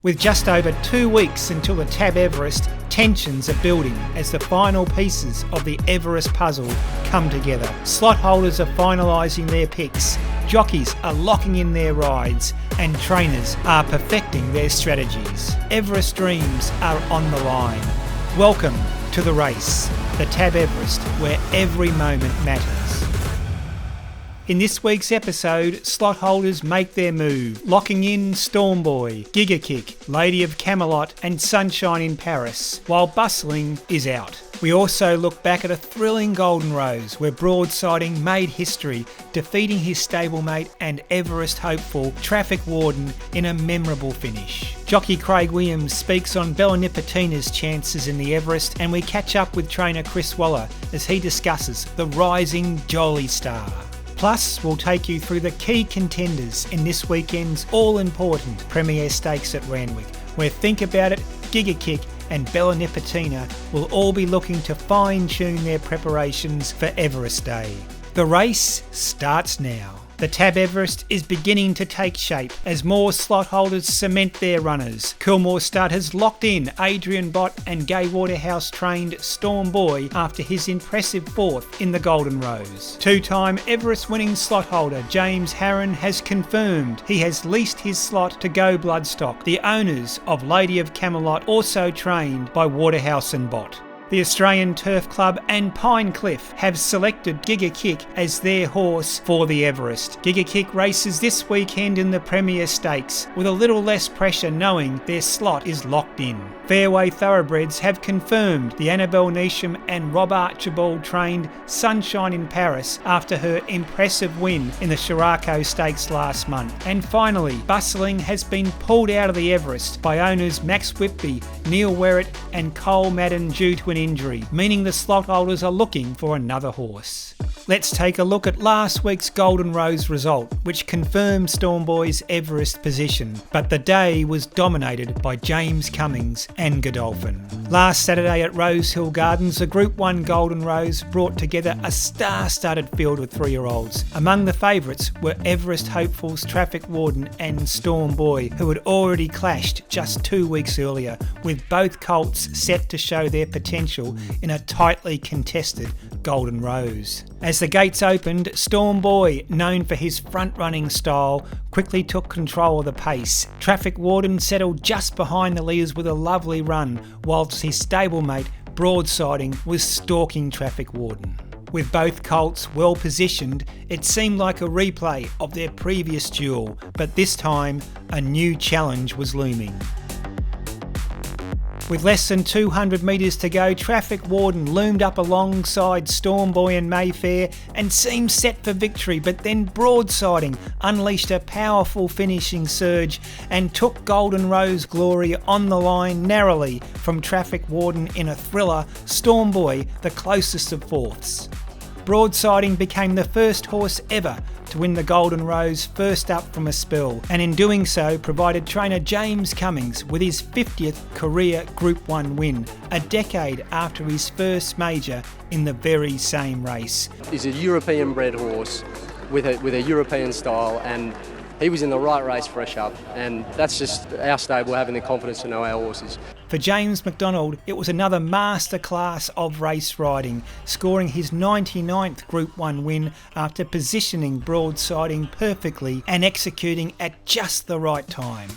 With just over 2 weeks until the Tab Everest, tensions are building as the final pieces of the Everest puzzle come together. Slot holders are finalising their picks, jockeys are locking in their rides, and trainers are perfecting their strategies. Everest dreams are on the line. Welcome to the race, the Tab Everest, where every moment matters. In this week's episode, slot holders make their move, locking in Stormboy, Gigakick, Lady of Camelot and Sunshine in Paris, while Bustling is out. We also look back at a thrilling Golden Rose where Broadsiding made history, defeating his stablemate and Everest hopeful Traffic Warden in a memorable finish. Jockey Craig Williams speaks on Bella Nipotina's chances in the Everest, and we catch up with trainer Chris Waller as he discusses the rising Jolie Star. Plus, we'll take you through the key contenders in this weekend's all-important Premier Stakes at Randwick, where Think About It, Gigakick and Bella Nipotina will all be looking to fine-tune their preparations for Everest Day. The race starts now. The Tab Everest is beginning to take shape as more slot holders cement their runners. Coolmore Stud has locked in Adrian Bott and Gay Waterhouse trained Stormboy after his impressive fourth in the Golden Rose. Two-time Everest winning slot holder James Harron has confirmed he has leased his slot to Go Bloodstock, the owners of Lady of Camelot, also trained by Waterhouse and Bott. The Australian Turf Club and Pinecliff have selected Gigakick as their horse for the Everest. Gigakick races this weekend in the Premier Stakes with a little less pressure knowing their slot is locked in. Fairway Thoroughbreds have confirmed the Annabelle Neasham and Rob Archibald trained Sunshine in Paris after her impressive win in the Shirako Stakes last month. And finally, Bustling has been pulled out of the Everest by owners Max Whitby, Neil Werrett and Cole Madden due to an injury, meaning the slot holders are looking for another horse. Let's take a look at last week's Golden Rose result, which confirmed Stormboy's Everest position, but the day was dominated by James Cummings and Godolphin. Last Saturday at Rosehill Gardens, the Group 1 Golden Rose brought together a star-studded field of 3-year-olds. Among the favourites were Everest hopefuls Traffic Warden and Stormboy, who had already clashed just 2 weeks earlier, with both colts set to show their potential in a tightly contested Golden Rose. As the gates opened, Stormboy, known for his front-running style, quickly took control of the pace. Traffic Warden settled just behind the leaders with a lovely run, whilst his stablemate, Broadsiding, was stalking Traffic Warden. With both colts well positioned, it seemed like a replay of their previous duel, but this time a new challenge was looming. With less than 200 metres to go, Traffic Warden loomed up alongside Stormboy and Mayfair and seemed set for victory, but then Broadsiding unleashed a powerful finishing surge and took Golden Rose glory on the line narrowly from Traffic Warden in a thriller, Stormboy the closest of fourths. Broadsiding became the first horse ever to win the Golden Rose first up from a spell, and in doing so provided trainer James Cummings with his 50th career Group 1 win, a decade after his first major in the very same race. He's a European bred horse with a European style, and he was in the right race fresh up, and that's just our stable having the confidence to know our horses. For James McDonald, it was another masterclass of race riding, scoring his 99th Group 1 win after positioning Broadsiding perfectly and executing at just the right time.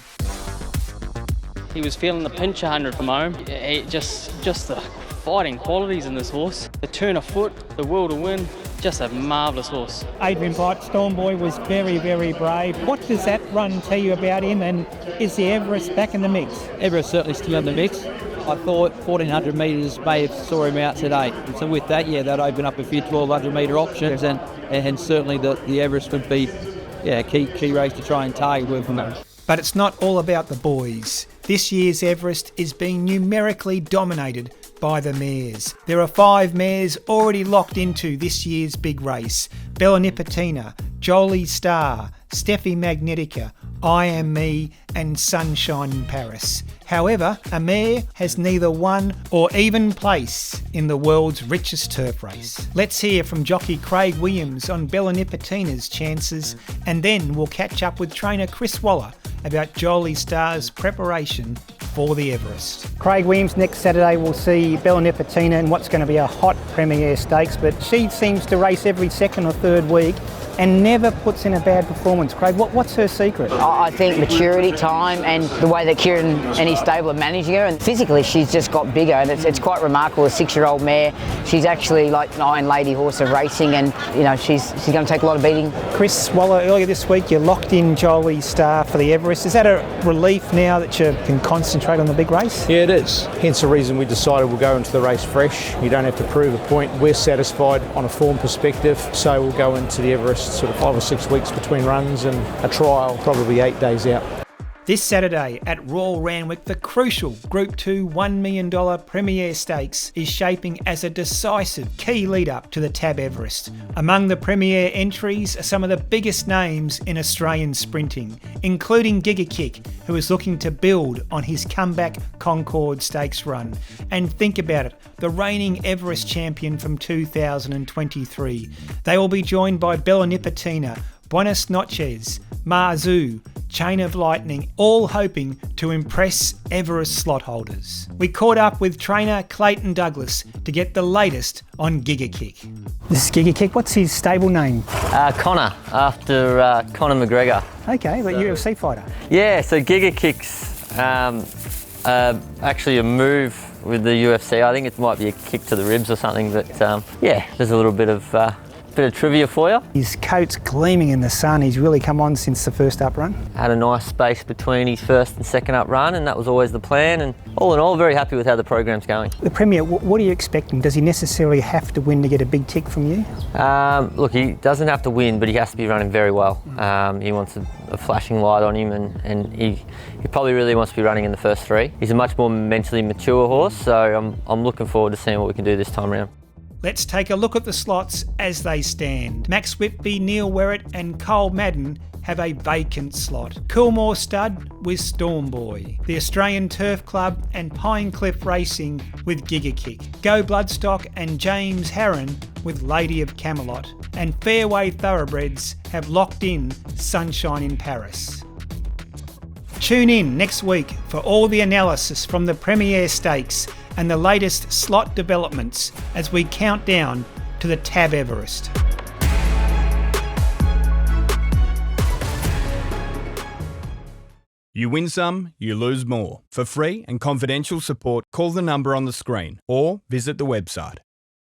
He was feeling the pinch 100 from home. Just the fighting qualities in this horse. The turn of foot, the will to win. Just a marvellous horse. Adrian Bott, Stormboy was very, very brave. What does that run tell you about him, and is the Everest back in the mix? Everest certainly still in the mix. I thought 1400 metres may have saw him out today. And so with that, that opened up a few 1200 metre options, and certainly the Everest would be a key race to try and target with him. But it's not all about the boys. This year's Everest is being numerically dominated by the mares. There are 5 mares already locked into this year's big race. Bella Nipotina, Jolie Star, Steffi Magnetica, I Am Me and Sunshine in Paris. However, Amir has neither won or even place in the world's richest turf race. Let's hear from jockey Craig Williams on Bella Nipotina's chances, and then we'll catch up with trainer Chris Waller about Jolie Starr's preparation for the Everest. Craig Williams, next Saturday we'll see Bella Nipotina in what's going to be a hot Premier Stakes, but she seems to race every second or third week and never puts in a bad performance. Craig, what's her secret? I think maturity, time, and the way that Kieran and his stable are managing her. And physically, she's just got bigger, and it's quite remarkable. A 6-year-old mare, she's actually like an Iron Lady horse of racing, and you know she's going to take a lot of beating. Chris Waller, earlier this week you locked in Jolie Starr for the Everest. Is that a relief now that you can concentrate on the big race? Yeah, it is. Hence the reason we decided we'll go into the race fresh. You don't have to prove a point. We're satisfied on a form perspective, so we'll go into the Everest sort of 5 or 6 weeks between runs and a trial, probably 8 days out. This Saturday at Royal Randwick, the crucial Group 2 $1 million Premier Stakes is shaping as a decisive key lead-up to the Tab Everest. Among the Premier entries are some of the biggest names in Australian sprinting, including Giga Kick, who is looking to build on his comeback Concord Stakes run. And think about it, the reigning Everest champion from 2023. They will be joined by Bella Nipotina, Buenos Noches, Marzu, Chain of Lightning, all hoping to impress Everest slot holders. We caught up with trainer Clayton Douglas to get the latest on Giga Kick. This is Giga Kick. What's his stable name? Connor, after Conor McGregor. Okay, but UFC fighter. Yeah, so Giga Kick's actually a move with the UFC. I think it might be a kick to the ribs or something, but yeah, there's a little bit of trivia for you. His coat's gleaming in the sun. He's really come on since the first up run. Had a nice space between his first and second up run, and that was always the plan. And all in all, very happy with how the program's going. The Premier, what are you expecting? Does he necessarily have to win to get a big tick from you? Look, he doesn't have to win, but he has to be running very well. He wants a flashing light on him, and he probably really wants to be running in the first 3. He's a much more mentally mature horse, so I'm looking forward to seeing what we can do this time around. Let's take a look at the slots as they stand. Max Whitby, Neil Werrett and Cole Madden have a vacant slot. Coolmore Stud with Stormboy. The Australian Turf Club and Pinecliff Racing with Giga Kick. Go Bloodstock and James Harron with Lady of Camelot. And Fairway Thoroughbreds have locked in Sunshine in Paris. Tune in next week for all the analysis from the Premier Stakes and the latest slot developments as we count down to the Tab Everest. You win some, you lose more. For free and confidential support, call the number on the screen or visit the website.